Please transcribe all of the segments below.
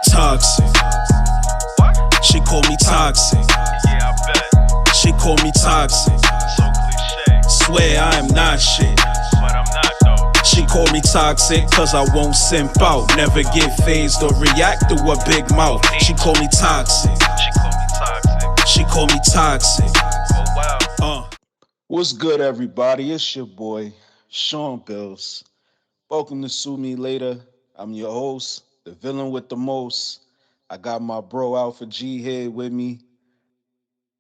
Toxic. She call me toxic. Yeah, I bet. She call me toxic. So cliche, Swear I am not shit. but I'm not though. She call me toxic cause I won't simp out. Never get phased or react to a big mouth. She call me toxic. She call me toxic. She call me toxic. Oh wow. What's good, everybody? It's your boy, Sean Bills. Welcome to Sue Me Later. I'm your host, the villain with the most. I got my bro Alpha G here with me,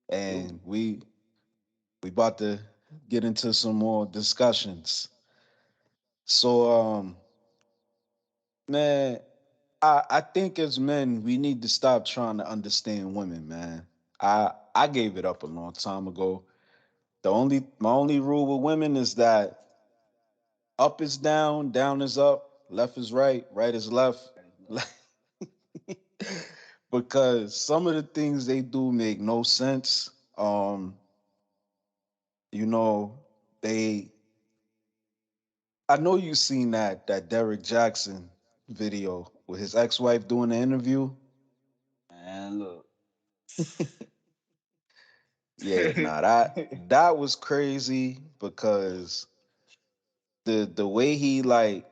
and we about to get into some more discussions. So, man, I think as men we need to stop trying to understand women, man. I gave it up a long time ago. My only rule with women is that up is down, down is up, left is right, right is left. Because some of the things they do make no sense. You know, they I know you seen that Derek Jackson video with his ex-wife doing the interview. Man, look. Yeah, nah, that was crazy because the way he like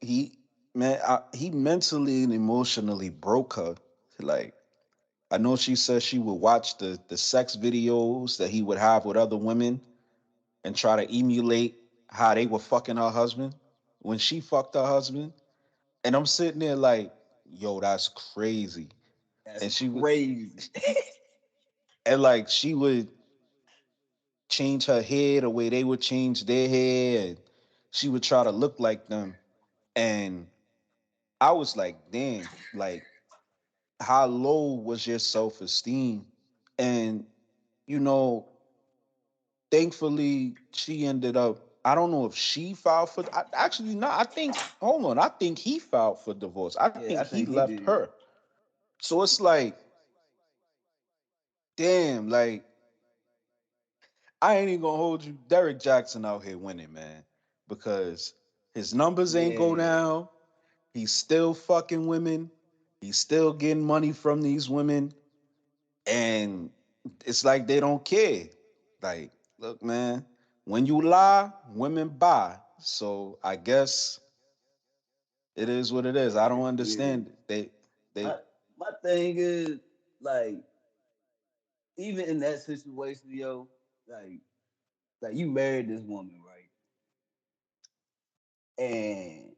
he he mentally and emotionally broke her. Like I know she said she would watch the sex videos that he would have with other women and try to emulate how they were fucking her husband when she fucked her husband. And I'm sitting there like, yo, that's crazy. That's And she would crazy. and like she would change her hair the way they would change their hair, and she would try to look like them. And I was like, damn, like how low was your self-esteem? And you know, thankfully she ended up, I don't know if she filed for actually no, I think hold on, I think he filed for divorce. I Yeah, think I he think he left did. her. So it's like, damn, like I ain't even gonna hold you. Derek Jackson out here winning, man. Because his numbers ain't go Yeah. down. He's still fucking women. He's still getting money from these women. And it's like they don't care. Like, look, man, when you lie, women buy. So I guess it is what it is. I don't Yeah. understand it. They My thing is, like, even in that situation, yo, like you married this woman, right? And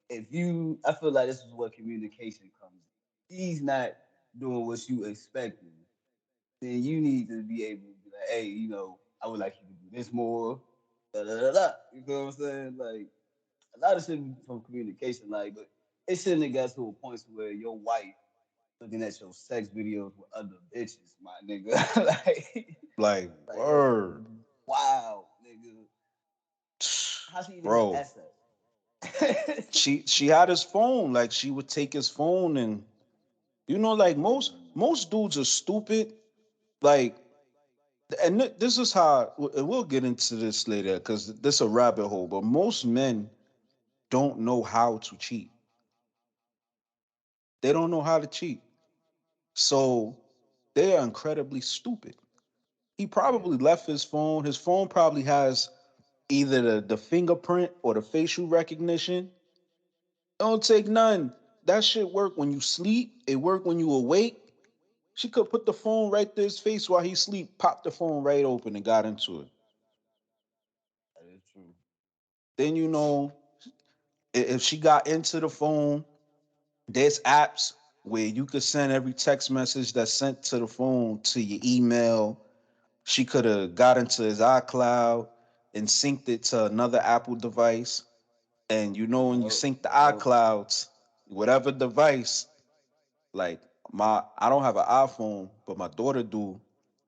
if you I feel like this is what communication comes in. He's not doing what you expecting, then you need to be able to be like, hey, I would like you to do this more. Da, da, da, da. You know what I'm saying? Like a lot of shit from communication, like, but it shouldn't have got to a point to where your wife looking at your sex videos with other bitches, my nigga. like That's word. wow, nigga. How she even have Bro. access? She had his phone. Like she would take his phone and like most dudes are stupid. Like, and this is how, and we'll get into this later because this is a rabbit hole. But most men don't know how to cheat. They don't know how to cheat, so they are incredibly stupid. He Yeah, probably left his phone. His phone probably has either the fingerprint or the facial recognition. It don't take none. That shit work when you sleep. It work when you awake. She could put the phone right to his face while he sleep, popped the phone right open and got into it. that is true. Then if she got into the phone, there's apps where you could send every text message that's sent to the phone to your email. She could have got into his iCloud and synced it to another Apple device. And when you Yup, sync the yup. iClouds, whatever device, like I don't have an iPhone, but my daughter do.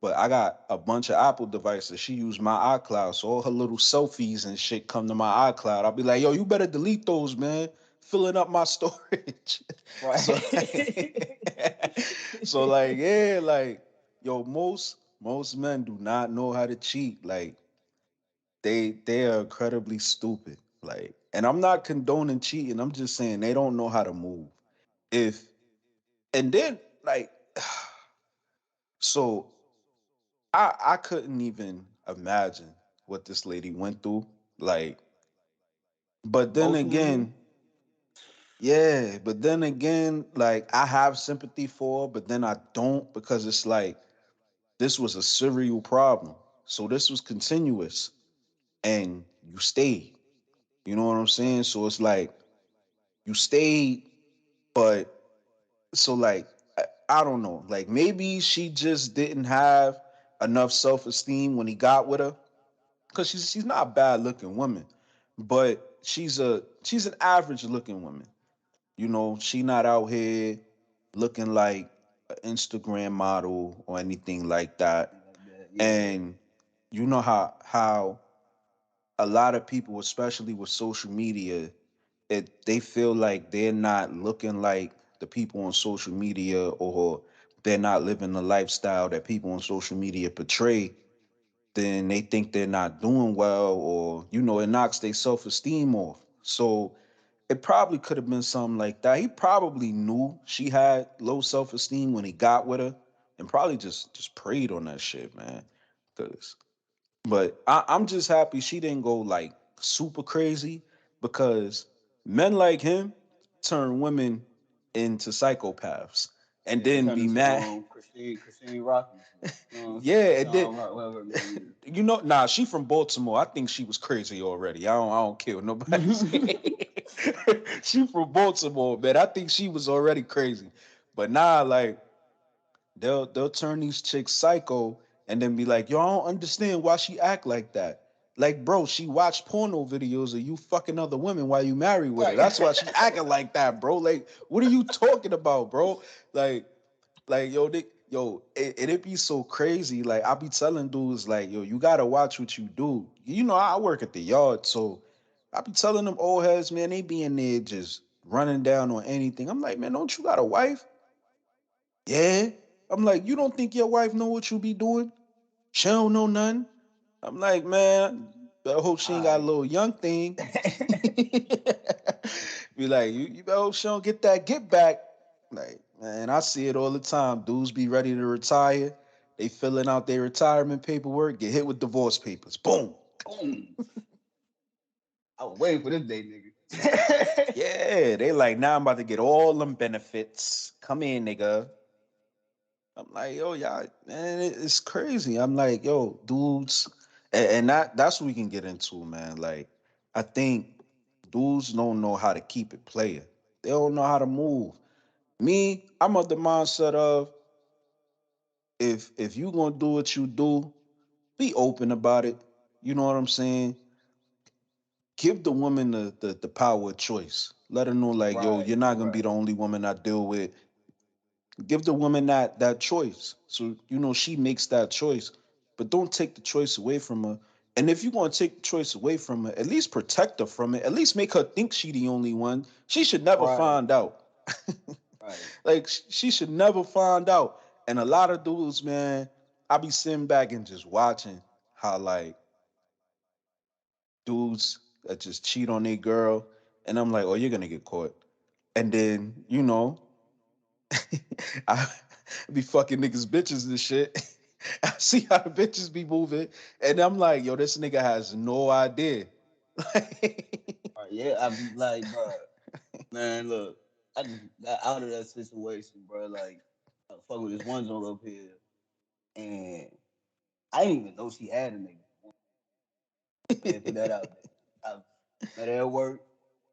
But I got a bunch of Apple devices. She used my iCloud, so all her little selfies and shit come to my iCloud. I'll be like, yo, you better delete those, man. Filling up my storage. so, Right. so like, yeah, like, yo, most men do not know how to cheat. Like, they are incredibly stupid. Like, and I'm not condoning cheating. I'm just saying they don't know how to move. If And then like so I couldn't even imagine what this lady went through. Like, but then Emotionally, again, yeah, but then again, like I have sympathy for her, but then I don't because it's like this was a serial problem. So this was continuous and you stayed. You know what I'm saying? So it's like you stayed, but so like I don't know. Like maybe she just didn't have enough self-esteem when he got with her. Because she's not a bad looking woman, but she's an average looking woman. You know, she not out here looking like an Instagram model or anything like that. like that. Yeah. And you know how a lot of people, especially with social media, they feel like they're not looking like the people on social media or they're not living the lifestyle that people on social media portray, then they think they're not doing well, or it knocks their self-esteem off. So it probably could have been something like that. He probably knew she had low self-esteem when he got with her and probably just preyed on that shit, man. Cause but I'm just happy she didn't go like super crazy because men like him turn women into psychopaths and Yeah, they then turned be into mad. Christine Rock and shit. You know what I'm saying? Yeah, it did. Sean Rock, whatever her name Nah, she from Baltimore. I think she was crazy already. I don't care what nobody is. say. She from Baltimore, man. I think she was already crazy. But nah, like they'll turn these chicks psycho and then be like, yo, I don't understand why she act like that. Like, bro, she watched porno videos of you fucking other women while you married with her. Right. That's why she acting like that, bro. Like, what are you talking about, bro? Like, yo, it be so crazy. Like I be telling dudes, like, yo, you gotta watch what you do. I work at the yard, so I be telling them old heads, man, they be in there just running down on anything. I'm like, man, don't you got a wife? Yeah. I'm like, you don't think your wife know what you be doing? She don't know nothing. I'm like, man, I hope she ain't got a Alright. little young thing. Be like, you better hope she don't get that get back. Like, man, I see it all the time. Dudes be ready to retire. They filling out their retirement paperwork, get hit with divorce papers. Boom. Boom. I was waiting for this day, nigga. Yeah, they like, now I'm about to get all them benefits. Come in, nigga. I'm like, yo, y'all, man, it's crazy. I'm like, yo, dudes, and that's what we can get into, man. Like, I think dudes don't know how to keep it player. They don't know how to move. Me, I'm of the mindset of if you gonna do what you do, be open about it. You know what I'm saying? Give the woman the power of choice. Let her know, like, yo, you're Right, not gonna be right. the only woman I deal with. Give the woman that choice, so she makes that choice, but don't take the choice away from her. And if you want to take the choice away from her, at least protect her from it. At least make her think she the only one. She should never Right, find out. right. Like she should never find out. And a lot of dudes, man, I be sitting back and just watching how like dudes that just cheat on their girl, and I'm like, oh, you're gonna get caught. And then I be fucking niggas bitches and shit. I see how the bitches be moving, and I'm like, yo, this nigga has no idea. Right. Yeah, I be like, bro, man, look, I just got out of that situation, bro. Like, I was fucking with this one joint up here, and I didn't even know she had a nigga. Go ahead, put that out there. I met her at work,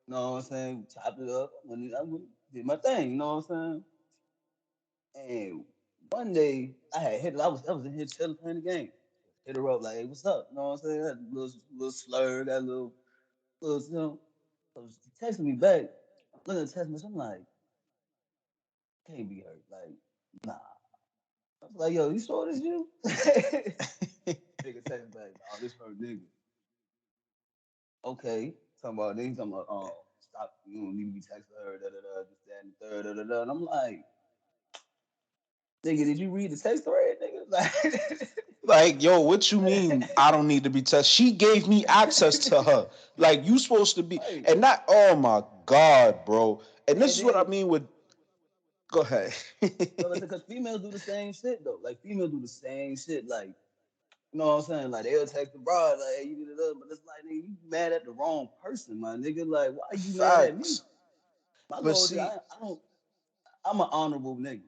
you know what I'm saying? Chopped it up. I went, did my thing, you know what I'm saying? And one day I had hit her, I was in here chilling playing the game. Hit her up like, hey, what's up? You know what I'm saying? That little slur, that little, So she texted me back. I'm looking at the text message, I'm like, can't be hurt. Like, nah. I was like, yo, you sure this you? Nigga text back, oh, this her nigga. Okay. Talking about, stop, you don't need to be texting her, da da da, this, that, and the third, da da da. And I'm like, nigga, did you read the text thread, nigga? Like, Like, yo, what you mean I don't need to be touched? She gave me access to her. Like, you supposed to be, right. and not, oh my God, bro. And this And is what I then mean with Go ahead. No, because females do the same shit though. Like females do the same shit. Like you know what I'm saying? Like they'll text the broad like, "Hey, you did it," but it's like, nigga, you mad at the wrong person, my nigga. Like, why you mad at me? Facts. My But loyalty, see, I don't. I'm an honorable nigga.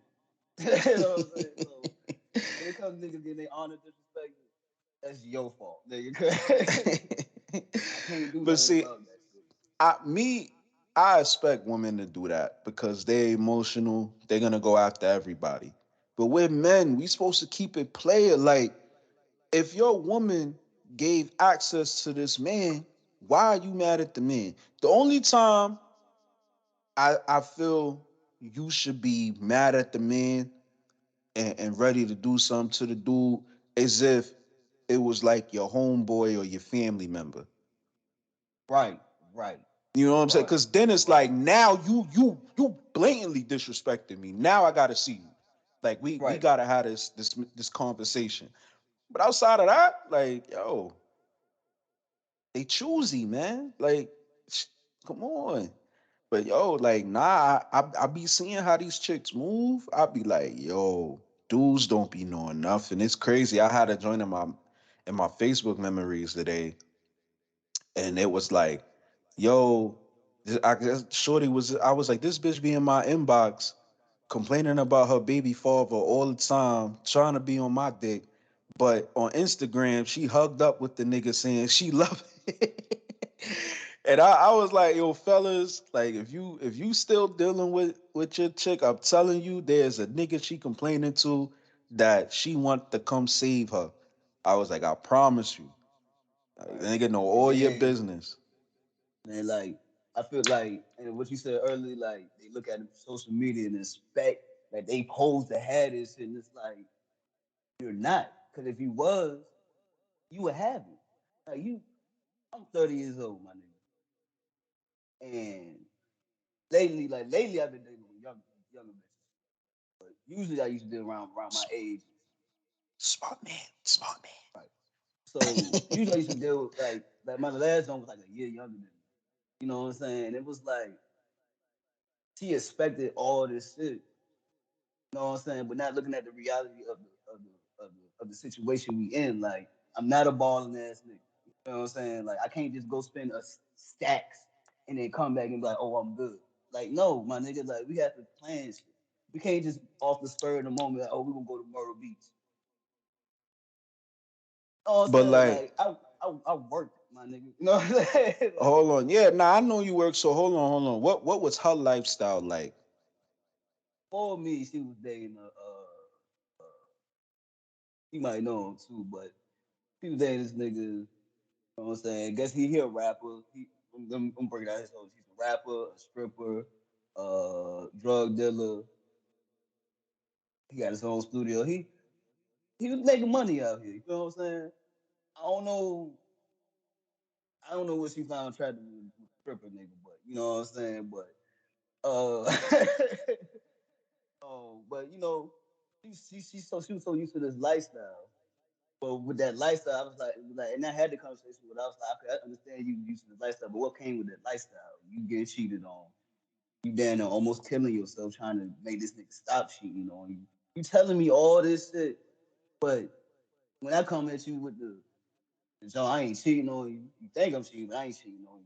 You know what I'm saying? So when it comes to niggas getting their honor disrespected, that's your fault, nigga. I can't do but nothing see, about that shit. me, I expect women to do that because they're emotional. They're gonna go after everybody. But we're men. We supposed to keep it player. Like, if your woman gave access to this man, why are you mad at the man? The only time I feel you should be mad at the man and ready to do something to the dude is if it was like your homeboy or your family member. Right, right, You know what I'm saying? right, Because then it's like right, now you blatantly disrespected me. Now I gotta see you. Like we right. gotta have this conversation. But outside of that, like yo, they choosy, man. Like, come on. But yo, like, nah, I be seeing how these chicks move. I be like, yo, dudes don't be knowing nothing. It's crazy. I had a joint in my Facebook memories today, and it was like, yo, I guess Shorty was. I was like, this bitch be in my inbox complaining about her baby father all the time, trying to be on my dick. But on Instagram, she hugged up with the nigga saying she loved it. And I was like, yo, fellas, like if you still dealing with your chick, I'm telling you, there's a nigga she complaining to that she want to come save her. I was like, I promise you. Like, the Right. nigga know And all your then, business. man, like I feel like, and what you said earlier, like they look at social media and expect that they pose to have this, and it's like you're not. Because if you was, you would have it. Like you, I'm 30 years old, my nigga, and lately, I've been dating with younger bitches. But usually, I used to be around my age. Smart man, smart Right. So usually, I used to deal with like my last one was like a year younger than me. You know what I'm saying? It was like she expected all this shit. You know what I'm saying? But not looking at the reality of the situation we in. Like, I'm not a balling ass nigga. You know what I'm saying? Like, I can't just go spend a stacks and then come back and be like, oh, I'm good. Like, no, my nigga, like, we have to plan shit. We can't just off the spur of the moment, like, oh, we're gonna go to Myrtle Beach. You know what I'm man. But saying? like, Like, I worked, my nigga. You know what I'm saying? Like, hold on. Yeah, nah, I know you work. So hold on. What was her lifestyle like? for me, she was dating you might know him too, but she was dating this nigga. You know what I'm saying? Guess he a rapper. I'm breaking out his whole. He's a rapper, a stripper, drug dealer. He got his own studio. He was making money out here. You know what I'm saying? I don't know. I don't know what she found attractive with stripper nigga, but you know what I'm saying. But uh, oh, but you know, she was so used to this lifestyle. But with that lifestyle, I was like, and I had the conversation with. I was like, okay, I understand you used to the lifestyle, but what came with that lifestyle? You get cheated on. You down there almost killing yourself trying to make this nigga stop cheating on you. You telling me all this shit, but when I come at you with so I ain't cheating on you. You think I'm cheating, but I ain't cheating on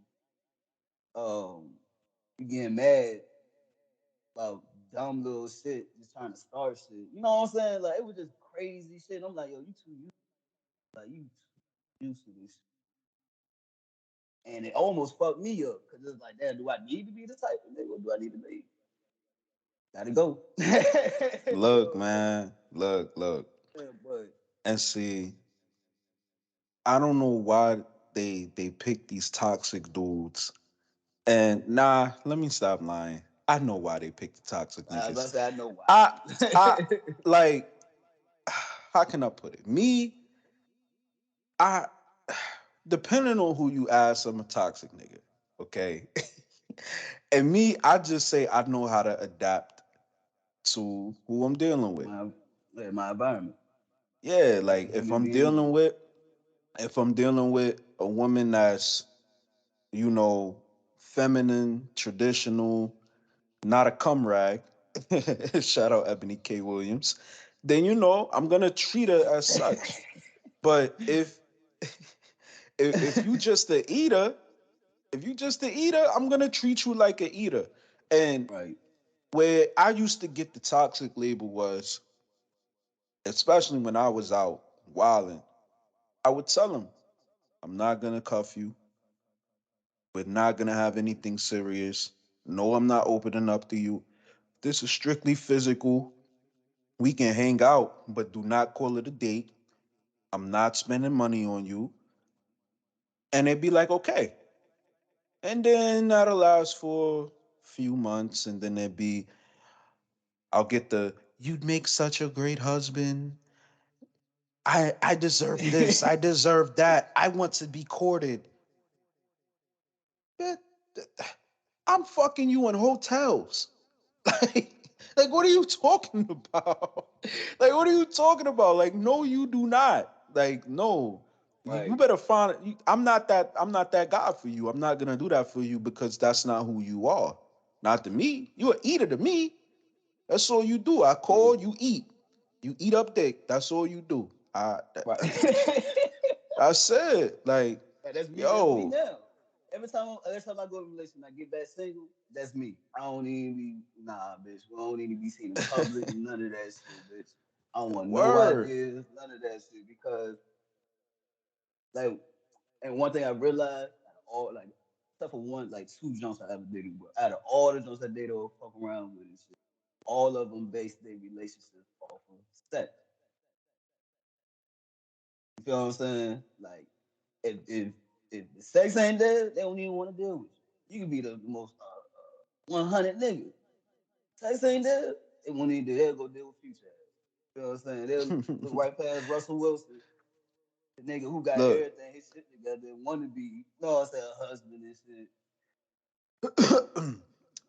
you. You getting mad about dumb little shit, just trying to start shit. You know what I'm saying? Like it was just crazy shit. I'm like, yo, you too used, like you too used to this, and it almost fucked me up because it's like, damn, do I need to be the type of nigga? Or do I need to be? Gotta go. You know Look, what I'm saying? man. Look. Yeah, but And see, I don't know why they pick these toxic dudes. And nah, let me stop lying. I know why they pick the toxic I was about niggas. to say I know I I why. like how can I put it? Me, I depending on who you ask, I'm a toxic nigga. Okay. And me, I just say I know how to adapt to who I'm dealing with. my my environment Yeah, as like a human being. if I'm dealing with a woman that's, you know, feminine, traditional, not a cum rag, Shout out Ebony K. Williams. Then you know I'm gonna treat her as such. But if you just a eater, if you just a eater, I'm gonna treat you like a eater. And Right. where I used to get the toxic label was, especially when I was out wilding, I would tell them, I'm not gonna cuff you. We're not gonna have anything serious. No, I'm not opening up to you. This is strictly physical. We can hang out, but do not call it a date. I'm not spending money on you. And they'd be like, okay. And then that'll last for a few months. And then it'd be, I'll get the, you'd make such a great husband. I deserve this. I deserve that. I want to be courted. Eh, I'm fucking you in hotels. Like, what are you talking about? Like, what are you talking about? Like, no, you do not. Like, no, you Right. better find. I'm not that. I'm not that guy for you. I'm not gonna do that for you because that's not who you are. Not to me. You an eater to me. That's all you do. I call, you eat. You eat up dick. That's all you do. Right. That's it. Like, Like, that's me. That's me yo, now. Every time I go to a relationship, and I get back single. That's me. I don't even be nah, bitch. We don't need to be seen in public. None of that shit, bitch. I don't want no word. ideas. None of that shit because like, and one thing I realized, out of all like, except for one like two jumps I ever dated, but out of all the jumps I dated or fuck around with and shit, all of them based their relationships off of sex. You feel what I'm saying? Like, if the sex ain't there, they don't even want to deal with you. You can be the most 100 niggas. Sex ain't there, they won't even do. They'll go deal with future. You know what I'm saying? They'll look right past Russell Wilson, the nigga who got Look, everything his shit together and want to be, you know what I'm saying, a husband and shit.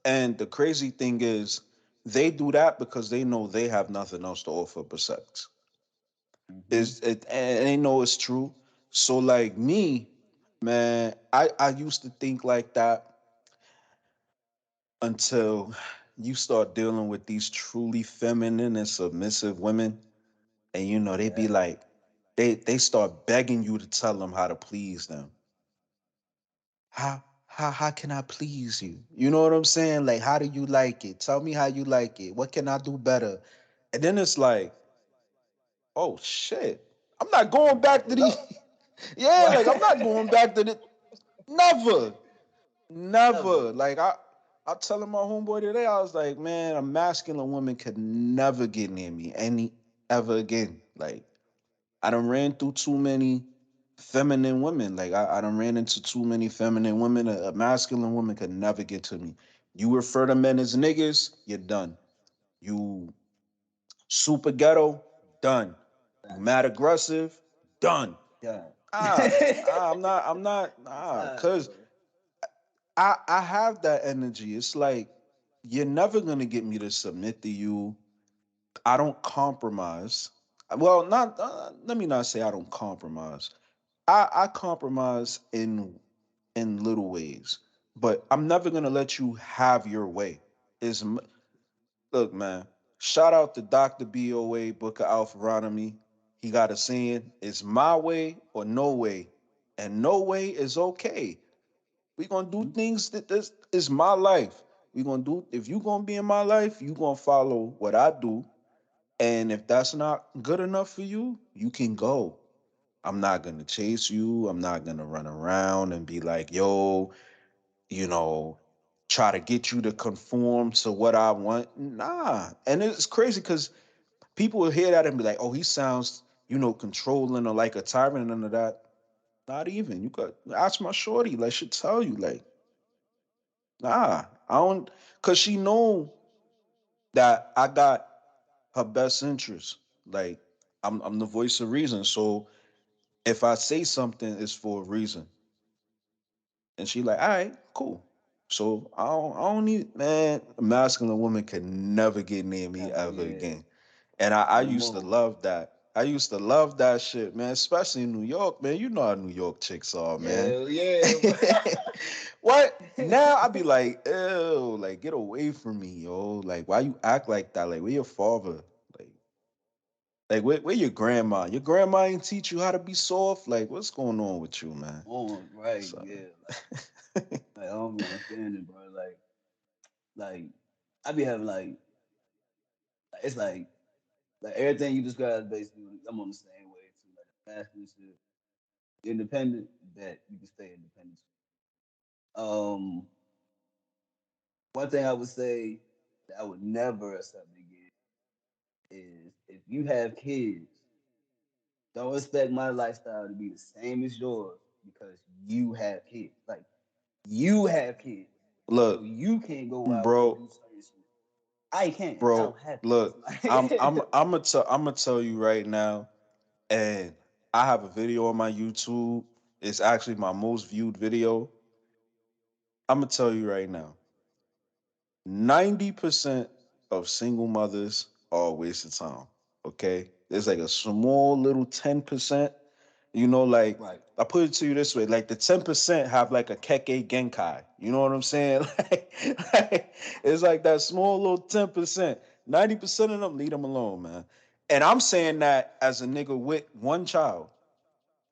and the crazy thing is, they do that because they know they have nothing else to offer but sex. Mm-hmm. Is it? And they know it's true. So like me, man, I used to think like that until you start dealing with these truly feminine and submissive women, and you know they be Yeah. like, they start begging you to tell them how to please them. How can I please you? You know what I'm saying? Like, how do you like it? Tell me how you like it. What can I do better? And then it's like, oh shit. I'm not going back to Buckle these. up. Yeah, like I'm not Right. going back to the never. Never. Never. Like I telling my homeboy today, I was like, man, a masculine woman could never get near me any ever again. Like I done ran through too many feminine women. Like I done ran into too many feminine women. A masculine woman could never get to me. You refer to men as niggas, you're done. You super ghetto, done. You Done. mad aggressive, done. Done. I'm not, nah, Done, cause bro. I have that energy. It's like you're never gonna get me to submit to you. I don't compromise. Well, not let me not say I don't compromise. I compromise in little ways, but I'm never gonna let you have your way. Is look, man. Shout out to Dr. BOA Book of Alpharonomy. He got a saying: "It's my way or no way, and no way is okay." We gonna do Mhm. things that this is my life. We gonna do if you gonna be in my life, you gonna follow what I do. And if that's not good enough for you, you can go. I'm not gonna chase you. I'm not gonna run around and be like, yo, you know, try to get you to conform to what I want. Nah. And it's crazy because people will hear that and be like, oh, he sounds, controlling or like a tyrant and none of that. Not even. You could ask my shorty, like she'll tell you, like, nah, I don't, cause she know that I got her best interest. Like I'm the voice of reason. So if I say something, it's for a reason. And she like, all right, cool. So I don't need, man, a masculine woman can never get near me Never, ever yeah. again. And I No used to more. love that. I used to love that shit, man. Especially in New York, man. You know how New York chicks are, man. Yeah, yeah, bro. What? Now I be like, ew, like get away from me, yo. Like, why you act like that? Like, where your father? Like, where your grandma? Your grandma ain't teach you how to be soft? Like, what's going on with you, man? On right, So yeah. Like I don't be understanding, bro. Like I be having it's like everything you described basically. I'm on the same way too. Like masculine shit, independent that you can stay independent. One thing I would say that I would never accept again is if you have kids, don't expect my lifestyle to be the same as yours because you have kids. Like you have kids, so look, you can't go out and bro, do certain shit. I can't. I bro, don't have look. I'm kids. I'm gonna tell you right now, and I have a video on my YouTube. It's actually my most viewed video. I'm gonna tell you right now. 90% of single mothers are a waste of time. Okay. There's like a small little 10%. Like Right. I put it to you this way, like the 10% have like a Keke Genkai. You know what I'm saying? It's like that small little 10%. 90% of them leave them alone, man. And I'm saying that as a nigga with one child.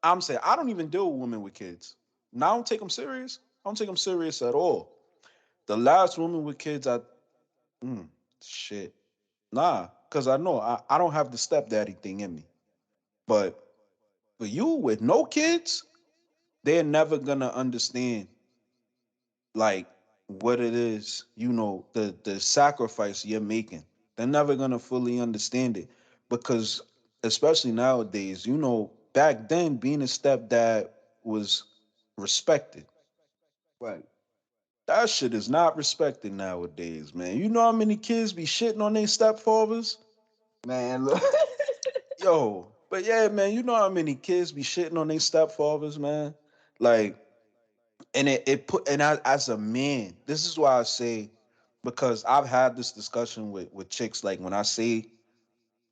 I'm saying I don't even deal with women with kids. Now I don't take them serious. I don't take them serious at all. The last woman with kids Mm, shit. Nah, because I know I don't have the stepdaddy thing in me. But for you with no kids, they're never gonna understand like what it is, the sacrifice you're making. They're never gonna fully understand it. Because especially nowadays, back then being a stepdad was respected. Right. That shit is not respected nowadays, man. You know how many kids be shitting on their stepfathers? Man, look. Yo, but yeah, man, you know how many kids be shitting on their stepfathers, man? Like, and it put and I as a man, this is why I say because I've had this discussion with chicks, like when I say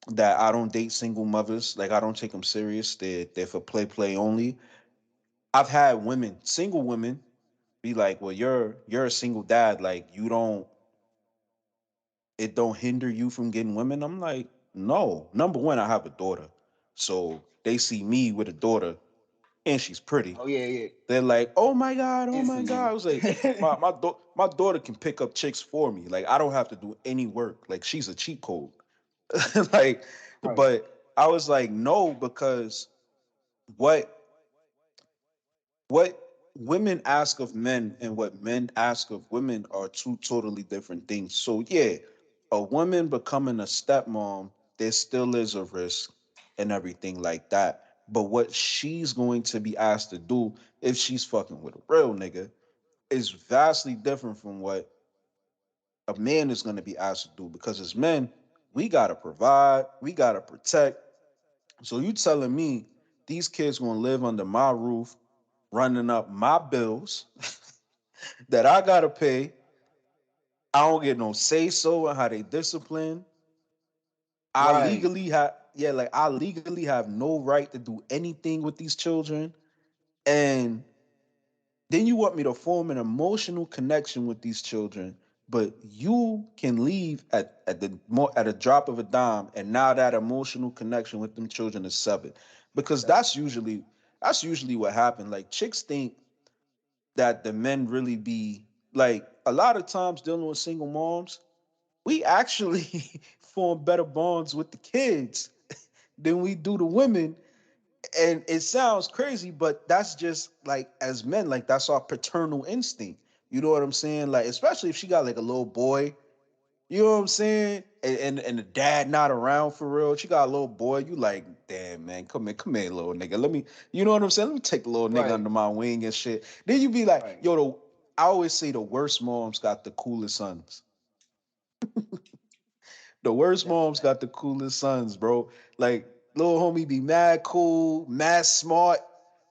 that I don't date single mothers, like I don't take them serious, they're for play only. I've had women, single women, be like, well, you're a single dad, like you don't it don't hinder you from getting women. I'm like, no. Number one, I have a daughter. So they see me with a daughter and she's pretty. Oh yeah, yeah. They're like, oh my God, oh my God. Instantly. I was like, my daughter can pick up chicks for me. Like, I don't have to do any work. Like, she's a cheat code. Like, Right. but I was like, no, because what what women ask of men and what men ask of women are two totally different things. So yeah, a woman becoming a stepmom, there still is a risk and everything like that. But what she's going to be asked to do if she's fucking with a real nigga is vastly different from what a man is going to be asked to do. Because as men, we gotta provide, we gotta protect. So you telling me these kids gonna live under my roof, running up my bills that I gotta pay. I don't get no say so in how they discipline. I Right. legally have like I legally have no right to do anything with these children. And then you want me to form an emotional connection with these children, but you can leave at a drop of a dime, and now that emotional connection with them children is severed. Because Seven. that's usually what happened. Like chicks think that the men really be like a lot of times dealing with single moms, we actually form better bonds with the kids than we do the women. And it sounds crazy, but that's just like as men, like that's our paternal instinct. You know what I'm saying? Like, especially if she got like a little boy, you know what I'm saying? And the dad not around for real. She got a little boy. You like, damn man, come here, little nigga. You know what I'm saying? Let me take the little nigga Right. under my wing and shit. Then you be like, Right. yo, I always say the worst moms got the coolest sons. The worst That's a moms fact. got the coolest sons, bro. Like little homie be mad cool, mad smart,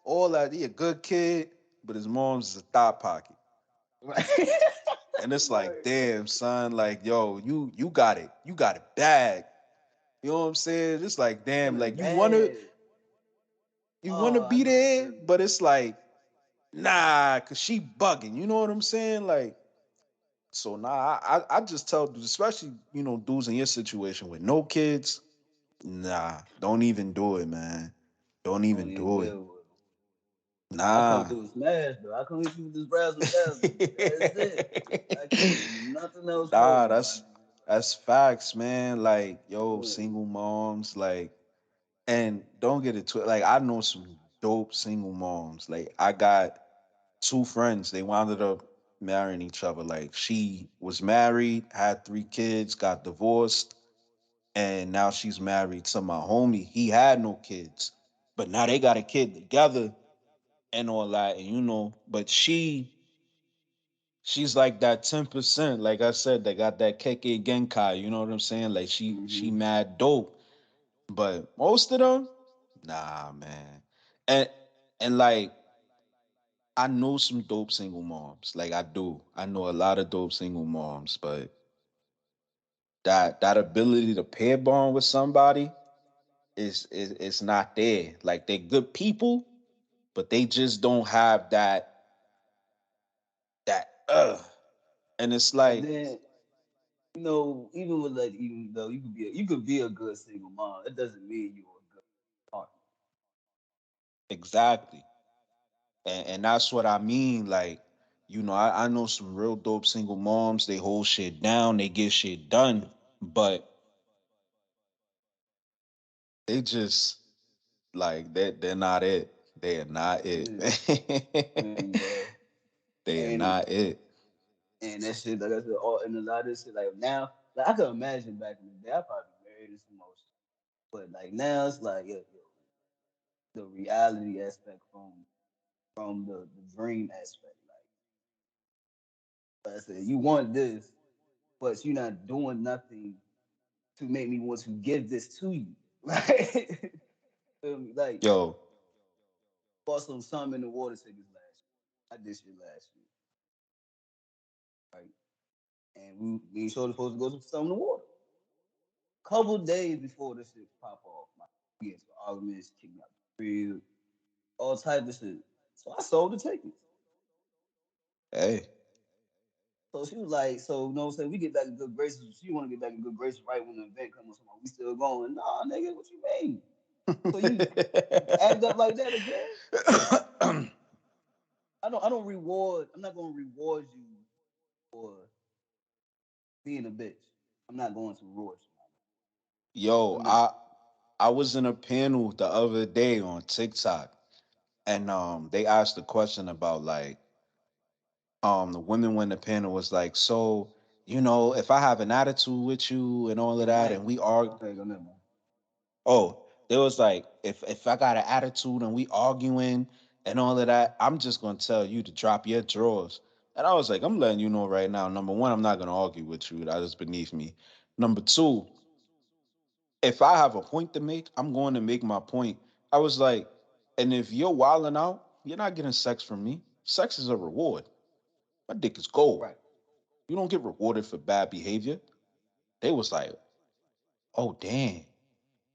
all that. He a good kid, but his mom's is a thought pocket. Right. And it's like, Right. damn, son, like, yo, you got it. You got it bad. You know what I'm saying? It's like, damn, Feeling like bad. you wanna Oh, I be know that there, feeling. but it's like, nah, cause she bugging. You know what I'm saying? Like, so nah, I just tell dudes, especially, dudes in your situation with no kids, nah, don't even do it, man. Don't Don't even even do it. deal with them. I come Nah. through and smash, though. I come hit you with this razzle dazzle. That's it. I can't do nothing else for Nah, you, my that's facts, man. Like, yo, nigga. single moms, like, and don't get it twisted. Like, I know some dope single moms. Like, I got two friends. They wound up marrying each other. Like, she was married, had 3 kids, got divorced, and now she's married to my homie. He had no kids, but now they got a kid together and all that. And but she's like that 10%. Like I said, they got that Keke Genkai. You know what I'm saying? Like she Mm-hmm. mad dope. But most of them, nah, man. And and like I know some dope single moms. Like I do. I know a lot of dope single moms, but that ability to pair bond with somebody is not there. Like they're good people, but they just don't have that. And it's And like then, even with like, even though you could be a good single mom, it doesn't mean you're a good partner. exactly. And that's what I mean. Like, I know some real dope single moms. They hold shit down. They get shit done. But they just like they're not it. They are not it. Yeah, man, bro. They are And not it. and that shit, like I said, all and a lot of this shit, like now, like I could imagine back in the day, I probably married and some more shit. But like now, it's like the reality aspect from the dream aspect. Like I said, you want this, but you're not doing nothing to make me want to give this to you. Like, feel me? Like Yo, bought some Some in the Water tickets last year. I did shit last year, right? And we ain't sure supposed to go to Some in the Water. Couple days before this shit pop off, my we into arguments, kicked me out the crib, all type of shit. So I sold the tickets. hey. So she was like, so you know what I'm saying? We get back in good graces. She want to get back in good graces right when the event comes. So we still going. Nah, nigga, what you mean? So you act up like that again? I don't reward. I'm not gonna reward you for being a bitch. I'm not going to reward you. Yo, I'm not. I was in a panel the other day on TikTok, and they asked a question about like the women when the panel was like, so if I have an attitude with you and all of Oh, that, I ain't. and we are Okay, go never mind. oh, there was like, if I got an attitude and we arguing and all of that, I'm just gonna tell you to drop your drawers. And I was like, I'm letting you know right now. Number one, I'm not gonna argue with you. That is beneath me. Number two, if I have a point to make, I'm going to make my point. I was like, and if you're wilding out, you're not getting sex from me. Sex is a reward. My dick is gold. Right. You don't get rewarded for bad behavior. They was like, oh damn.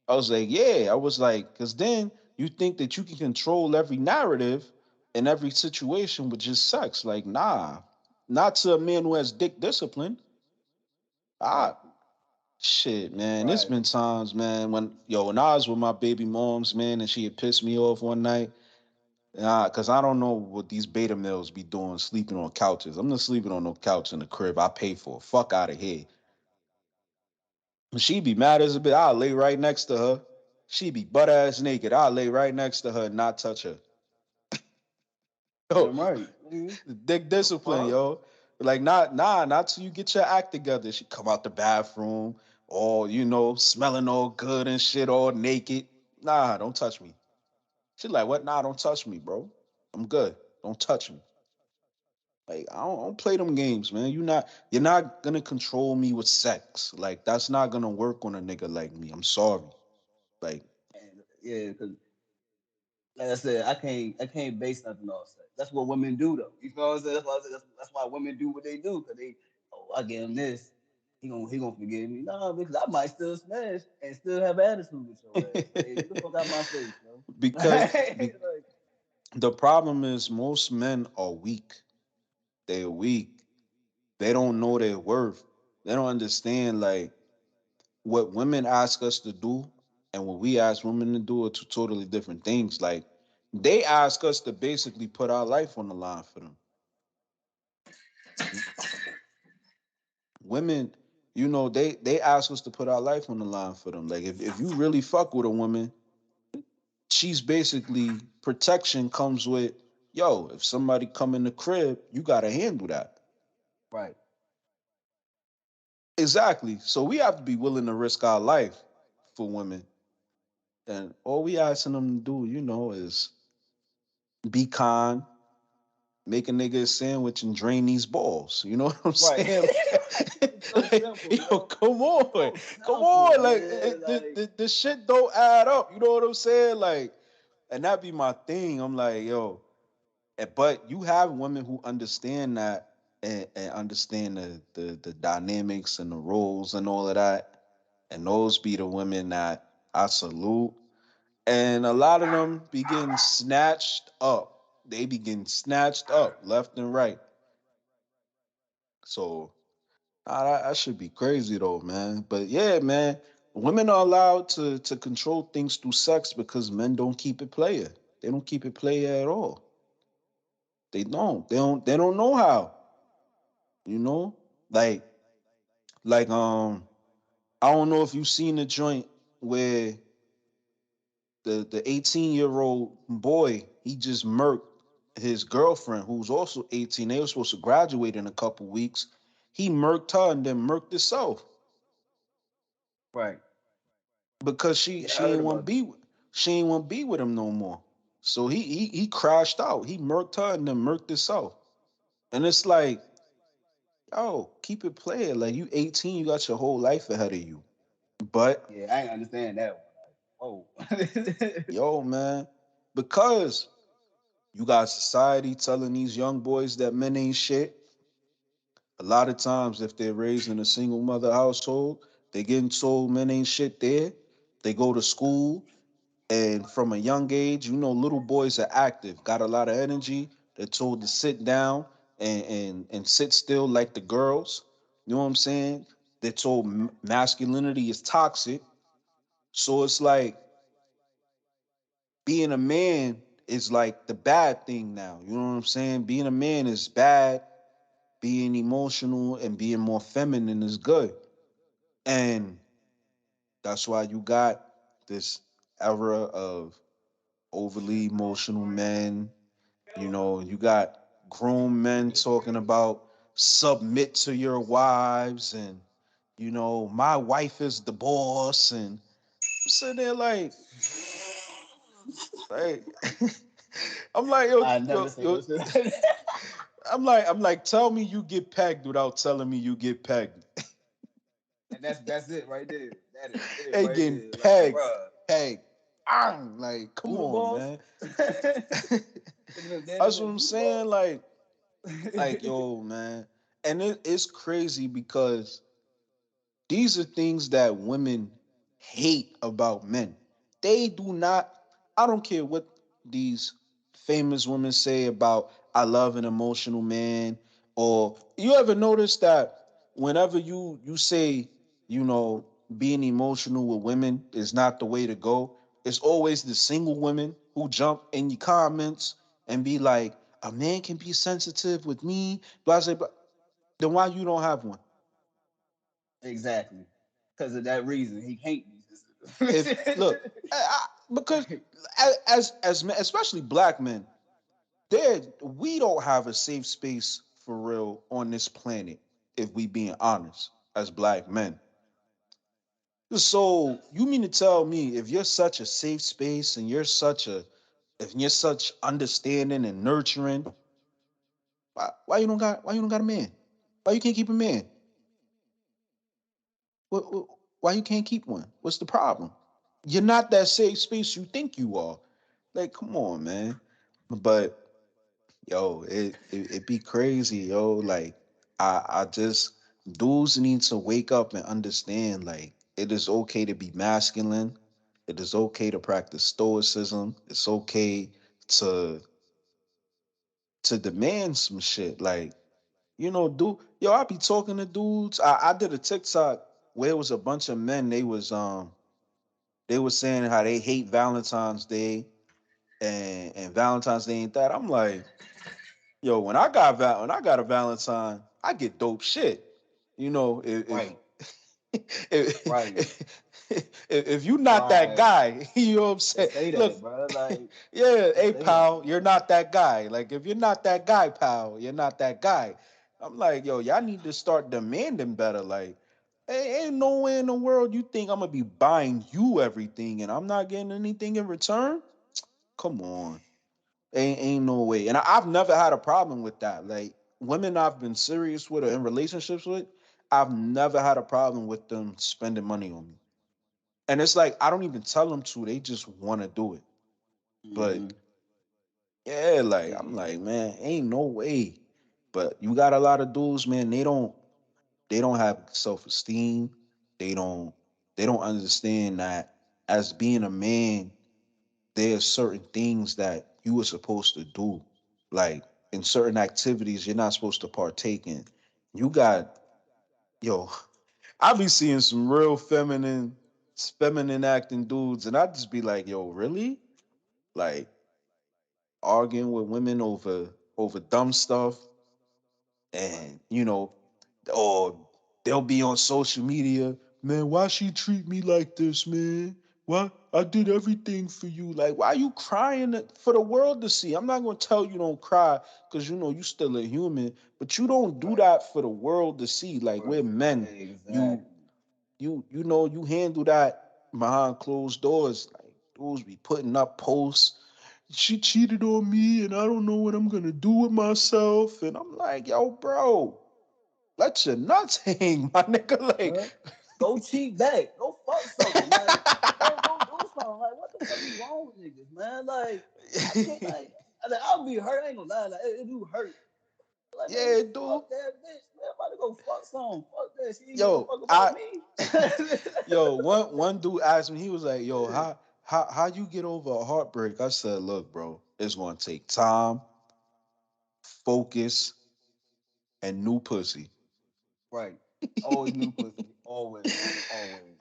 I was like, yeah. I was like, because then you think that you can control every narrative and every situation with just sex. Like, nah, not to a man who has dick discipline. Right. Ah, shit, man. There's Right. been times, man, when I was with my baby moms, man, and she had pissed me off one night. Cause I don't know what these beta males be doing, sleeping on couches. I'm not sleeping on no couch in the crib. I pay for it. Fuck out of here. She be mad as a bit. I'll lay right next to her. She be butt ass naked. I'll lay right next to her and not touch her. Yo, Damn right. Nigga. dick The discipline, fuck? yo. Like not till you get your act together. She come out the bathroom, all smelling all good and shit, all naked. Nah, don't touch me. She like, what? Nah, don't touch me, bro. I'm good. Don't touch me. Like I don't play them games, man. You're not gonna control me with sex. Like that's not gonna work on a nigga like me. I'm sorry. Like And yeah, because like I said, I can't base nothing off sex. That's what women do though. You feel what I'm saying? That's why women do what they do because they I give them this. he gonna forgive me. No, because I might still smash and still have attitude with your ass. Like, hey, get the fuck out my face, bro. because be, Like, the problem is most men are weak. They're weak. They don't know their worth. They don't understand like what women ask us to do and what we ask women to do are two totally different things. Like they ask us to basically put our life on the line for them. Women, they ask us to put our life on the line for them. Like if you really fuck with a woman, she's basically protection comes with, yo, if somebody come in the crib, you gotta handle that. right. Exactly. So we have to be willing to risk our life for women. And all we asking them to do, is be kind, make a nigga a sandwich and drain these balls. You know what I'm Right. saying? It's so Like, simple, yo, yo. come It's on. so Come simple, on. Like man. Like, the shit don't add up. You know what I'm saying? Like, and that be my thing. I'm like, yo, but you have women who understand that and understand the dynamics and the roles and all of that. And those be the women that I salute. And a lot of them be getting snatched up. They be getting snatched up left and right. So that should be crazy though, man. But yeah, man, women are allowed to control things through sex because men don't keep it player. They don't keep it player at all. They don't. They don't know how. You know, like I don't know if you've seen the joint where the 18-year-old boy he just murked his girlfriend who's also 18. They were supposed to graduate in a couple weeks. He murked her and then murked himself right. because Yeah, I heard about that. she ain't want to be with him no more. So he crashed out. He murked her and then murked himself. And it's like, yo, keep it playing. Like you 18, you got your whole life ahead of you. But Yeah, I ain't understand that one. Like, whoa. yo, man, because you got society telling these young boys that men ain't shit. A lot of times, if they're raised in a single mother household, they getting told men ain't shit there. They go to school, and from a young age, little boys are active, got a lot of energy. They're told to sit down and sit still like the girls. You know what I'm saying? They're told masculinity is toxic. So it's like being a man is like the bad thing now. You know what I'm saying? Being a man is bad. Being emotional and being more feminine is good. And that's why you got this era of overly emotional men. You got grown men talking about submit to your wives and, my wife is the boss. And I'm sitting there like, I'm like, yo, I never yo, say yo, no shit like that. I'm like, tell me you get pegged without telling me you get pegged. And that's it right there. That is it They right getting there. Like, pegged, bruh, pegged. Like, come who the on, boss? man. Look at them dead That's and what like, I'm who saying. Like, the boss? yo, man. And it's crazy because these are things that women hate about men. They do not, I don't care what these famous women say about I love an emotional man. Or you ever notice that whenever you say, you know, being emotional with women is not the way to go, it's always the single women who jump in your comments and be like, a man can be sensitive with me, blah, blah, blah. Then why you don't have one? Exactly. Because of that reason, he can't If be. look, because as men, especially black men, we don't have a safe space for real on this planet. If we being honest, as black men, so you mean to tell me if you're such a safe space and if you're such understanding and nurturing, why you don't got a man? Why you can't keep a man? Why you can't keep one? What's the problem? You're not that safe space you think you are. Like, come on, man. But yo, it be crazy, yo. Like, I just Dudes need to wake up and understand like it is okay to be masculine. It is okay to practice stoicism. It's okay to demand some shit. Like, dude, yo, I be talking to dudes. I did a TikTok where it was a bunch of men. They was saying how they hate Valentine's Day and Valentine's Day ain't that. I'm like, yo, when I got a Valentine, I get dope shit. You know, Right, right, if if you not that right. guy, you know what I'm saying? Just say Look, that, bro. Like, yeah, just hey say that. pal, you're not that guy. Like if you're not that guy, pal, you're not that guy. I'm like, yo, y'all need to start demanding better. Like, ain't no way in the world you think I'm gonna be buying you everything and I'm not getting anything in return? Come on. Ain't no way. And I've never had a problem with that. Like women I've been serious with or in relationships with, I've never had a problem with them spending money on me. And it's like I don't even tell them to, they just want to do it. But Mm-hmm. yeah, like I'm Yeah, like, man, ain't no way. But you got a lot of dudes, man, they don't have self-esteem. They don't they don't understand that as being a man, there's certain things that you were supposed to do. Like in certain activities you're not supposed to partake in. You got, yo, I be seeing some real feminine acting dudes, and I just be like, yo, really? Like arguing with women over dumb stuff, right. and or they'll be on social media, man, why she treat me like this, man? Why I did everything for you. Like, why you crying for the world to see? I'm not gonna tell you don't cry because you still a human, but you don't do Right. that for the world to see. Like we're men. You Exactly. you handle that behind closed doors. Like dudes be putting up posts. She cheated on me and I don't know what I'm gonna do with myself. And I'm like, yo, bro, let your nuts hang, my nigga. Like, Huh? Go cheat back. Go fuck something. Like, go do something. Like, what the fuck is wrong with niggas, man? Like, I can't I'll be hurt. I ain't gonna lie. Like, it do hurt. Like, man, yeah, fuck dude. that bitch. Man, I'm about to go fuck some. Fuck that. She ain't give a Yo, fuck about me. one dude asked me, he was like, yo, how you get over a heartbreak? I said, look, bro, it's gonna take time, focus, and new pussy. Right. Always new pussy. Always. Always.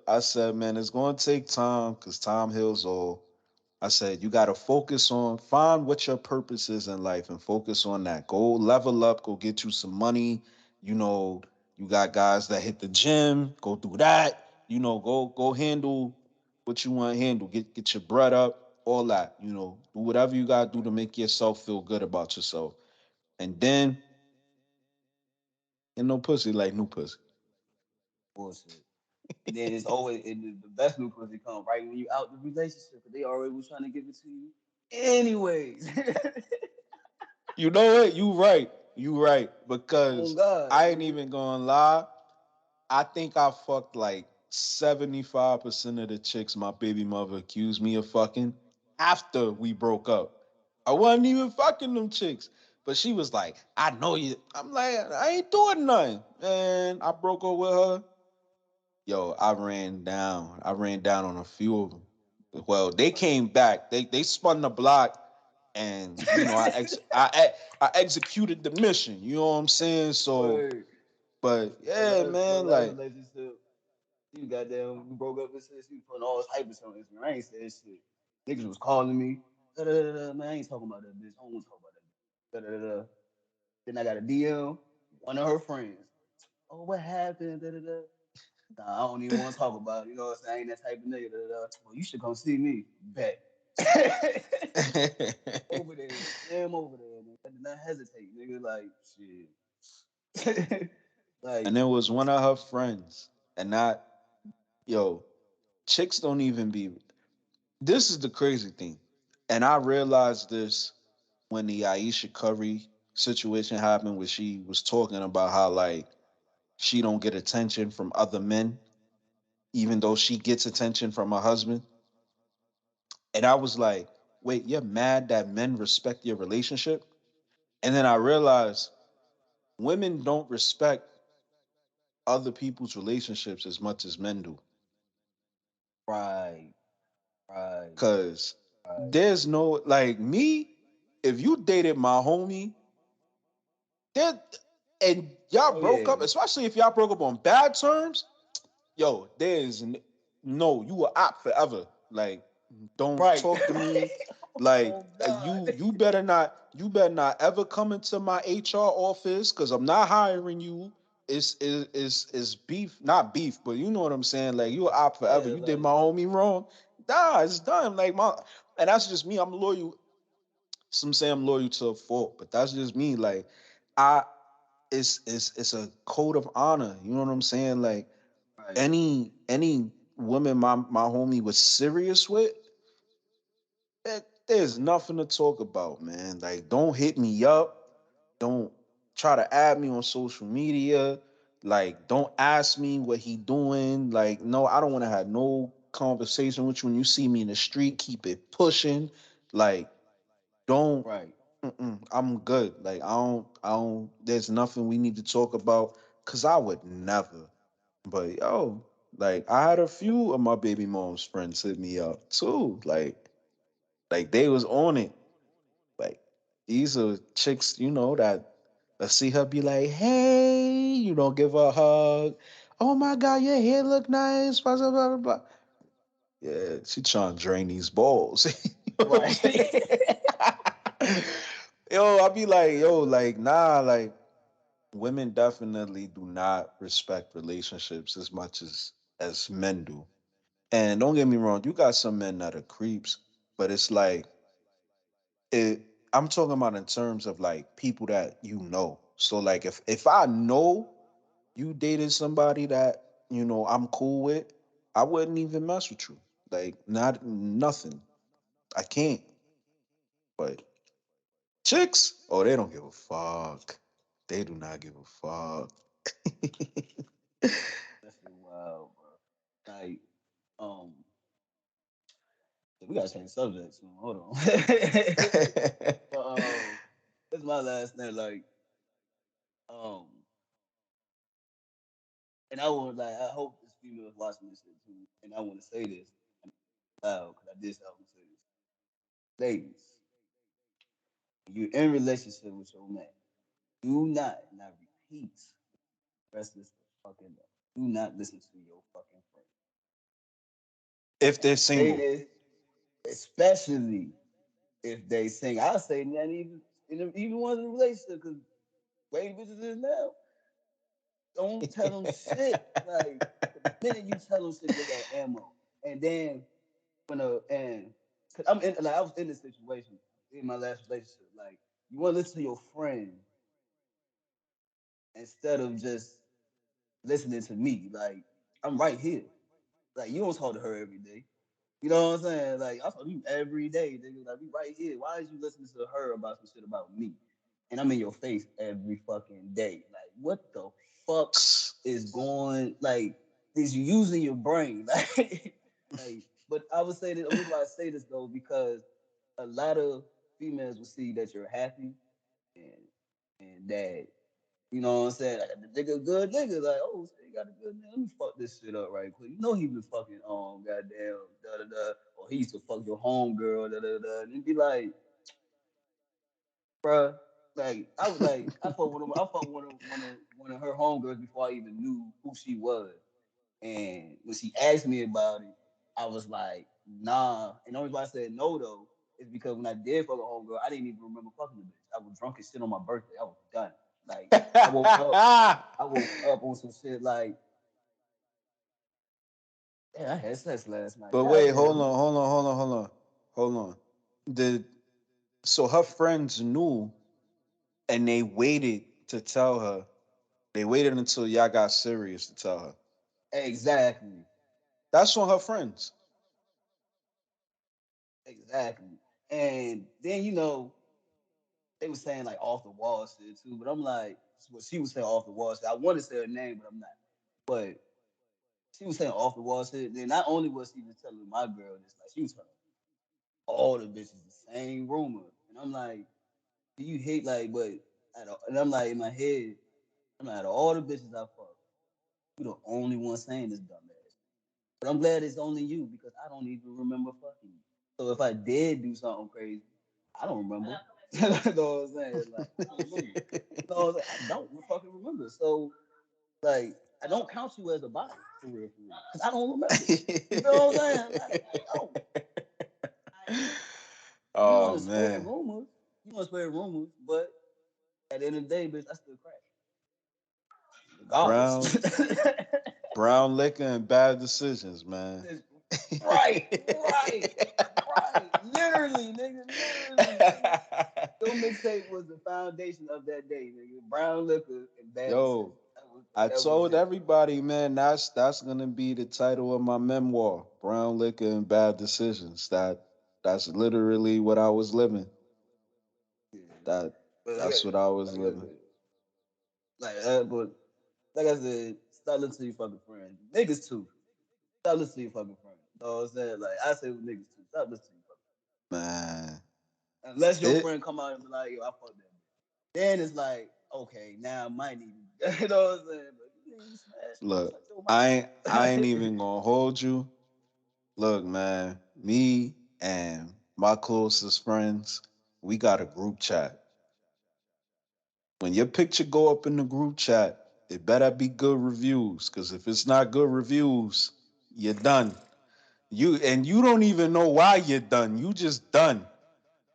I said, man, it's gonna take time because time heals all. I said, you gotta find what your purpose is in life and focus on that. Go level up, go get you some money. You know, you got guys that hit the gym, go do that. Go handle what you want to handle. Get your bread up, all that. Do whatever you gotta do to Right. make yourself feel good about yourself. And then, no pussy like new pussy. Bullshit. And then it's always the best new pussy come right when you out the relationship because they already was trying to give it to you. Anyways. You know what? You right. You right. Oh Because God, I ain't nigga. even gonna lie. I think I fucked like 75% of the chicks my baby mother accused me of fucking after we broke up. I wasn't even fucking them chicks. But she was like, I know you. I'm like, I ain't doing nothing. And I broke up with her. Yo, I ran down on a few of them. Well, they Right. came back. They spun the block, and I executed the mission. You know what I'm saying? So, Word. but My yeah, last, my man, last like relationship, you goddamn, we broke up and shit. She was putting all type of shit on Instagram. I ain't said shit. Niggas was calling me. Da, da, da, da, man, I ain't talking about that bitch. I don't want to talk about that bitch. Da, da, da, da. Then I got a DM, one of her friends. Oh, what happened? Da, da, da. Nah, I don't even want to talk about it. You know what I'm saying? I ain't that type of nigga. Da, da, da. Well, you should come see me. Bet. Over there. Slam over there, man. I did not hesitate, nigga. Like, shit. and Like, it was one of her friends, and not yo, chicks don't even be. This is the crazy thing, and I realized this when the Aisha Curry situation happened, where she was talking about how like she don't get attention from other men, even though she gets attention from her husband. And I was like, wait, you're mad that men respect your relationship? And then I realized women don't respect. other people's relationships as much as men do. Right, right, Cause right. there's no like me, if you dated my homie, that and y'all Oh broke yeah, up, especially if y'all broke up on bad terms, yo, no, you a op forever. Like, don't right. talk to me. Like, Oh God. you better not ever come into my HR office because I'm not hiring you. It's beef, not beef, but you know what I'm saying. Like, you a op forever. Yeah, You did like my homie wrong. Nah, it's done. Like my, and that's just me. I'm loyal. Some say I'm loyal to a fault, but that's just me. Like, I it's a code of honor. You know what I'm saying? Like right, any woman my homie was serious with, there's nothing to talk about, man. Like, don't hit me up. Don't try to add me on social media. Like, don't ask me what he doing. Like, no, I don't want to have no conversation with you when you see me in the street. Keep it pushing. Like, don't. right. I'm good. Like, I don't. There's nothing we need to talk about. Cause I would never. But yo, like I had a few of my baby mom's friends hit me up too. Like they was on it. Like these are chicks, that I see her be like, hey, give her a hug. Oh my God, your hair look nice. Blah, blah, blah, blah. Yeah, she trying to drain these balls. You know what I'm Right. saying? Yo, I be like, yo, like, nah, like women definitely do not respect relationships as much as men do. And don't get me wrong, you got some men that are creeps, but it's like it I'm talking about in terms of like people that you know. So like if I know you dated somebody that, I'm cool with, I wouldn't even mess with you. Like not nothing. I can't. But chicks, oh, they don't give a fuck. They do not give a fuck. That's wild, bro. Like, um, we gotta change the subject soon. Hold on. But this is my last thing. Like, um, and I want like I hope this female is watching this shit too. And I want to say this loud because I did say I want to say this. Ladies, you're in relationship with your man. Do not, and I repeat, rest this fucking up. Do not listen to your fucking friend. If And they're I say single. this especially if they sing. I say not even ones in a relationship because way bitches is now. Don't tell them shit. Like the minute you tell them shit, they got ammo. And then and cause I'm in like I was in this situation in my last relationship. Like you want to listen to your friend instead of just listening to me. Like I'm right here. Like you don't talk to her every day. You know what I'm saying? Like I talk to you every day. Nigga. Like we right here. Why is you listening to her about some shit about me? And I'm in your face every fucking day. Like what the fuck is going? Like is you using your brain? Like. But I would say that the reason why I say this though because a lot of females will see that you're happy and that you know what I'm saying? Like, the nigga, good nigga. Like, oh, so he got a good nigga. Let me fuck this shit up right quick. You know he been fucking goddamn da da da, or he used to fuck your home girl da da da, and he'd be like, bruh, like I was like I fucked one of her homegirls before I even knew who she was, and when she asked me about it, I was like, nah. And the only reason why I said no though is because when I did fuck a homegirl, I didn't even remember fucking the bitch. I was drunk as shit on my birthday. I was done. Like I woke up I woke up on some shit like, damn, I had sex last night. But God wait, hold damn. on, hold on, hold on, hold on, hold on. Did so her friends knew and they waited to tell her. They waited until y'all got serious to tell her. Exactly. That's on her friends. Exactly. And then, they were saying like off the wall shit too, but I'm like, what she was saying off the wall shit. I want to say her name, but I'm not. But she was saying off the wall shit. Then not only was she just telling my girl this, like she was telling all the bitches the same rumor. And I'm like, do you hate like, and I'm like in my head, I'm like, out of all the bitches I fucked. You the only one saying this dumbass. But I'm glad it's only you because I don't even remember fucking you. So if I did do something crazy, I don't remember. You know what I'm saying? Like I don't remember. You know what I'm saying? I don't fucking remember. So like I don't count you as a body for real, for real. Cause I don't remember. You know what I'm saying? Like I don't. You want Oh to spread man. rumors. You want to spread rumors, but at the end of the day, bitch, I still crack. Regardless. Brown brown liquor and bad decisions, man. Right, right, right. Literally, nigga, literally, nigga. Your mixtape was the foundation of that day, nigga. Brown liquor and bad decisions. Yo, I That was told it. everybody, man, that's gonna be the title of my memoir, Brown Liquor and Bad Decisions. That's literally what I was living. Yeah. That But that's what I was like I living. said, but like I said, stop listening to your fucking friends. Niggas too. Stop listening to your fucking friends. You know what I'm saying? Like I say with niggas too. Stop listening to your fucking Man. friends. Unless your It friend come out and be like, yo, I fucked that bitch. Then it's like, okay, now I might need you. You know what I'm saying? But you smash, nigga, look, shut your I ain't mouth. even gonna hold you. Look, man, me and my closest friends, we got a group chat. When your picture go up in the group chat, it better be good reviews. Cause if it's not good reviews, you're done. You don't even know why you're done. You just done. Right,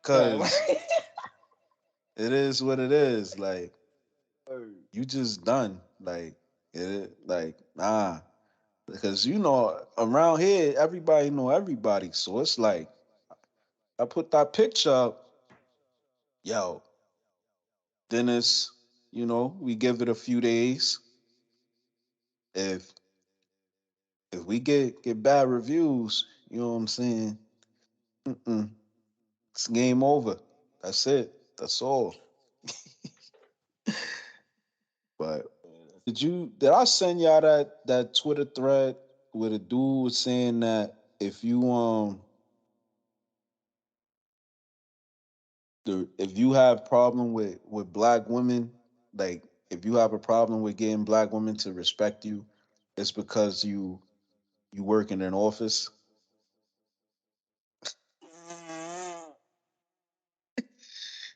Cause right. it is what it is. Like Word. you just done. Like nah. Because around here everybody know everybody. So it's like I put that picture up, yo, Dennis, we give it a few days. If if we get bad reviews, you know what I'm saying? Mm-mm, it's game over. That's it. That's all. But did I send y'all that Twitter thread where the dude was saying that if you have problem with black women, like if you have a problem with getting black women to respect you, it's because you work in an office.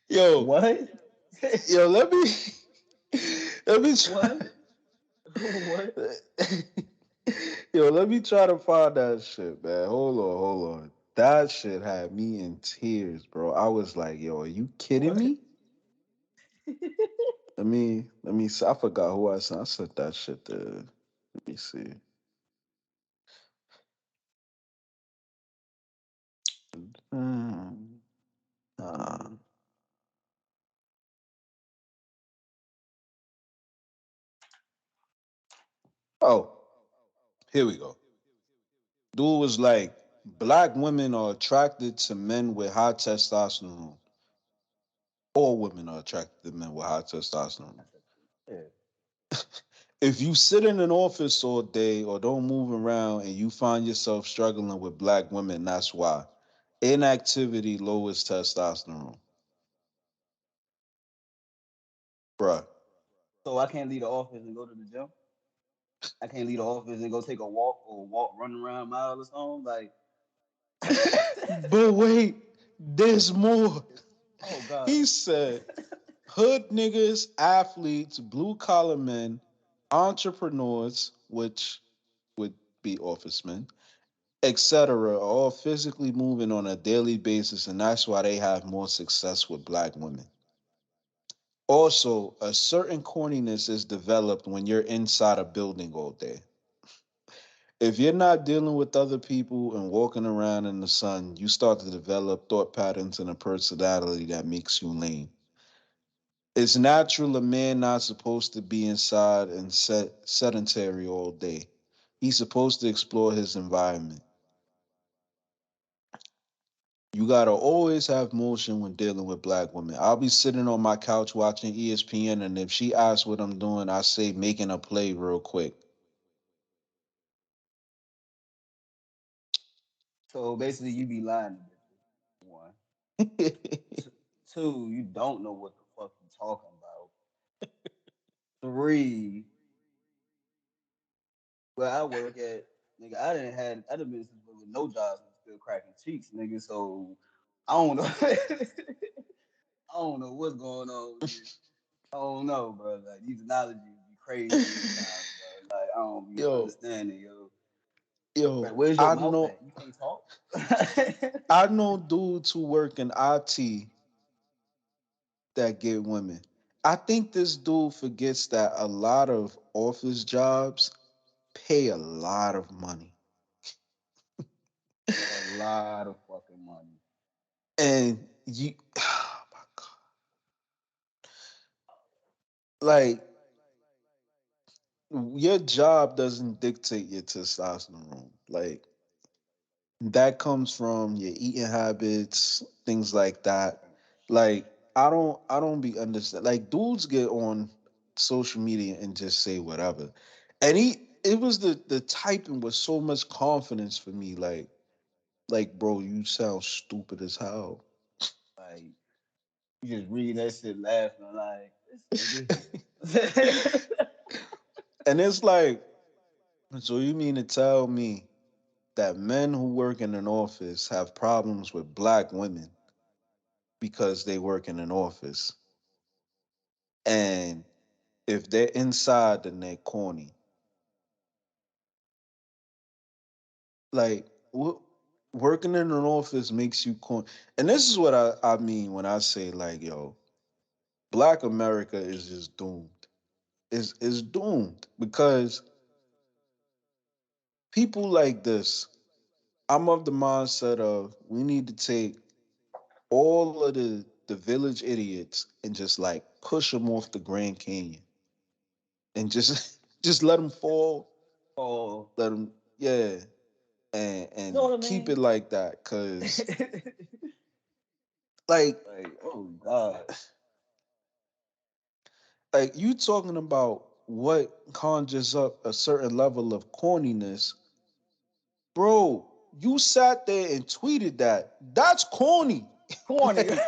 Yo, What? yo, let me try. What? What? Yo, let me try to find that shit, man. Hold on. That shit had me in tears, bro. I was like, yo, are you kidding What? me? Let me see. I forgot who I sent. I sent that shit to. Let me see. Hmm. Uh, oh, here we go. Dude was like, black women are attracted to men with high testosterone. All women are attracted to men with high testosterone. Yeah. If you sit in an office all day or don't move around and you find yourself struggling with black women, that's why. Inactivity lowers testosterone. Bruh. So I can't leave the office and go to the gym. I can't leave the office and go take a walk or walk, run around a mile or something. Like, But wait, there's more. oh god. He said, hood niggas, athletes, blue collar men, entrepreneurs, which would be officemen, etc., are all physically moving on a daily basis, and that's why they have more success with black women. Also, a certain corniness is developed when you're inside a building all day. If you're not dealing with other people and walking around in the sun, you start to develop thought patterns and a personality that makes you lame. It's natural a man not supposed to be inside and sedentary all day. He's supposed to explore his environment. You gotta always have motion when dealing with black women. I'll be sitting on my couch watching ESPN, and if she asks what I'm doing, I say making a play real quick. So basically, you be lying to bitches. One, T- two, you don't know what the fuck you talking about. Three, where I work at, nigga, I done been with no jobs and still cracking cheeks, nigga. So I don't know. I don't know what's going on with this. I don't know, bro. Like these analogies be crazy sometimes, bro. Like I don't be yo, understanding, yo. Like, yo, where's your I mouth know at? You can't talk. I know dudes who work in IT that get women. I think this dude forgets that a lot of office jobs pay a lot of money. A lot of fucking money. And you oh my god. Like your job doesn't dictate your testosterone. Like that comes from your eating habits, things like that. Like I don't be understand. Like dudes get on social media and just say whatever, and it was the typing with so much confidence for me. Like bro, you sound stupid as hell. Like you just read that shit laughing like this nigga. And it's like, so you mean to tell me that men who work in an office have problems with black women because they work in an office, and if they're inside, then they're corny. Like what working in an office makes you corny. And this is what I mean when I say like, yo, black America is just doomed. Is doomed because people like this, I'm of the mindset of we need to take all of the village idiots and just like push them off the Grand Canyon and just just let them fall, Oh, let them, yeah, you know and what I keep mean? it like that, cause like Like, oh God. like you talking about what conjures up a certain level of corniness, bro. You sat there and tweeted that. That's corny. Corny. like,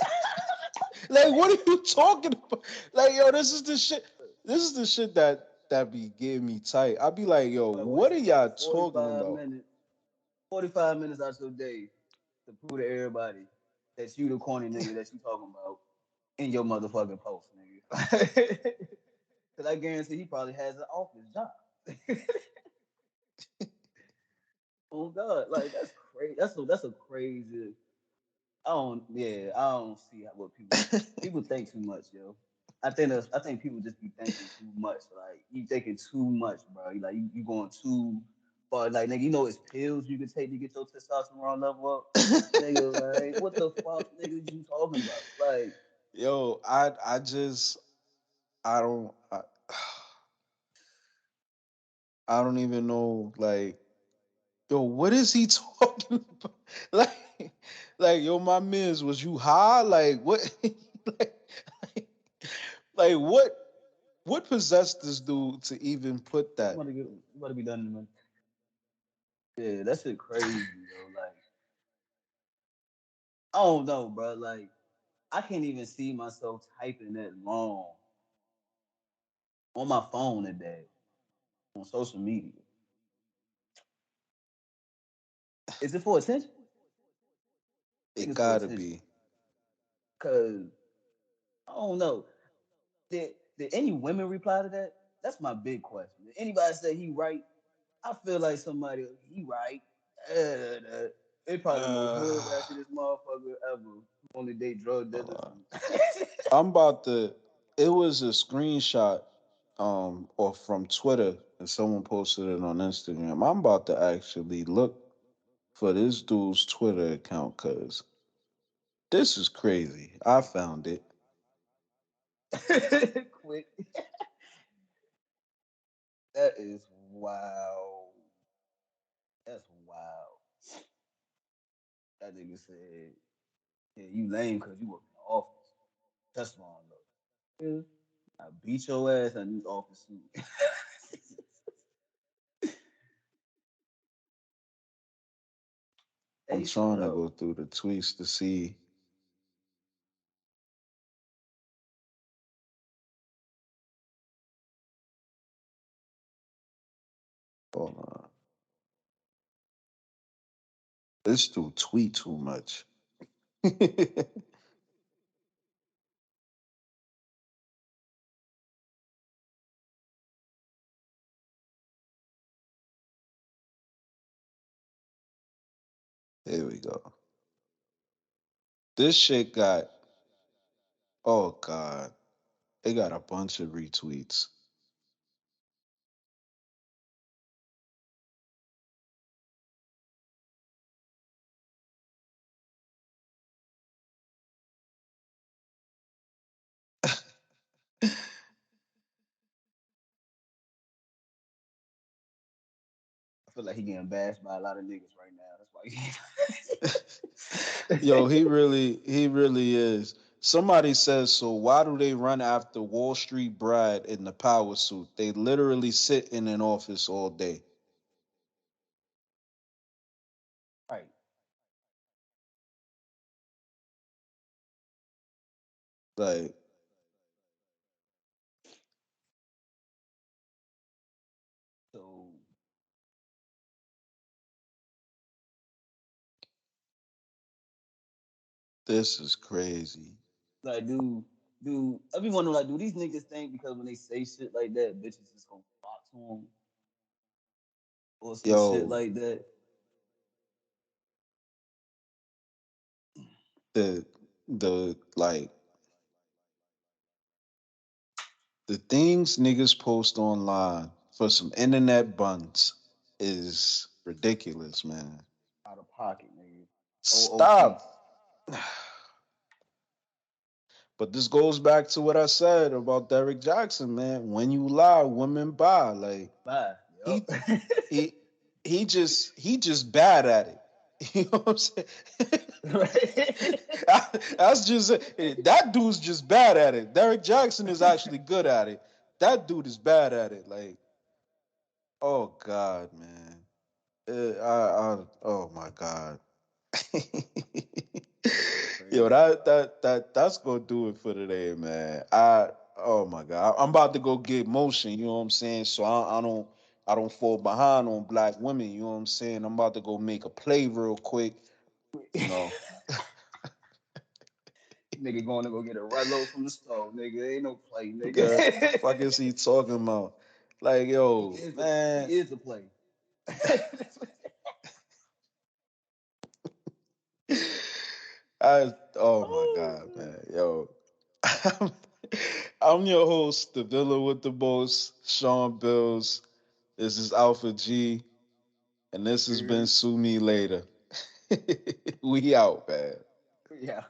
like what are you talking about? Like, yo, this is the shit. This is the shit that be getting me tight. I be like, yo, Like what are wasting y'all fucking talking 45 about? minutes, 45 minutes out your day to prove to everybody that you the corny nigga that you talking about in your motherfucking post, nigga. Cause I guarantee he probably has an office job. Oh God, like that's crazy. That's a crazy. I don't see how what people think too much, yo. I think people just be thinking too much. Like you thinking too much, bro. You going too far. Like nigga, you know it's pills you can take to get your testosterone level up. Nigga, like what the fuck, nigga, you talking about? Like Yo, I just I don't I don't even know like yo, what is he talking about? Like yo, my mans, was you high? Like what like, like what possessed this dude to even put I'm that? gonna get, I'm gonna be done in a minute. Yeah, that shit crazy, yo. Like I don't know, bro. Like I can't even see myself typing that long on my phone today on social media. Is it for attention? I think It it's for gotta attention. be. Cause I don't know. Did any women reply to that? That's my big question. Did anybody say he right? I feel like somebody he right. They probably the most hood Uh, ratchetest motherfucker ever. Who only date drug dealers uh, and I'm about to. It was a screenshot, or from Twitter, and someone posted it on Instagram. I'm about to actually look for this dude's Twitter account because this is crazy. I found it. quick. That is wow. That's wow. That nigga said, "Yeah, you lame because you work in the office." That's wrong though. Yeah. I beat your ass in this office suit. I'm Hey, shut trying to up. go through the tweets to see. Hold This dude tweet too much. Here we go. This shit got, oh God, it got a bunch of retweets. I feel like he getting bashed by a lot of niggas right now. That's why Yo, he. he really is. Somebody says, so why do they run after Wall Street Brad in the power suit? They literally sit in an office all day. Right. Like, So this is crazy. like, do everyone know like, do these niggas think because when they say shit like that, bitches just gonna flock to them or some shit Yo, like that? the like the things niggas post online for some internet buns is ridiculous, man. Out of pocket, nigga. OOP. Stop. But this goes back to what I said about Derek Jackson, man. When you lie, women buy. Like Bye. he Yup. he he just bad at it. You know what I'm saying? Right. That's just it. That dude's just bad at it. Derek Jackson is actually good at it. That dude is bad at it. Like, oh God, man. Oh my God. Yo, Crazy, bro. that's gonna do it for today, man. Oh my God, I'm about to go get motion. You know what I'm saying? So I don't fall behind on black women. You know what I'm saying? I'm about to go make a play real quick. You know, Nigga going to go get a Rello from the store, nigga. Ain't no play, the nigga. fuck is he talking about? Like, yo, He man. is the play. Oh my Oh, God, man. Yo. I'm your host, the Villa with the Most, Sean Bills. This is Alpha G, and this has been shit. Sue Me Later. We out, man. Yeah.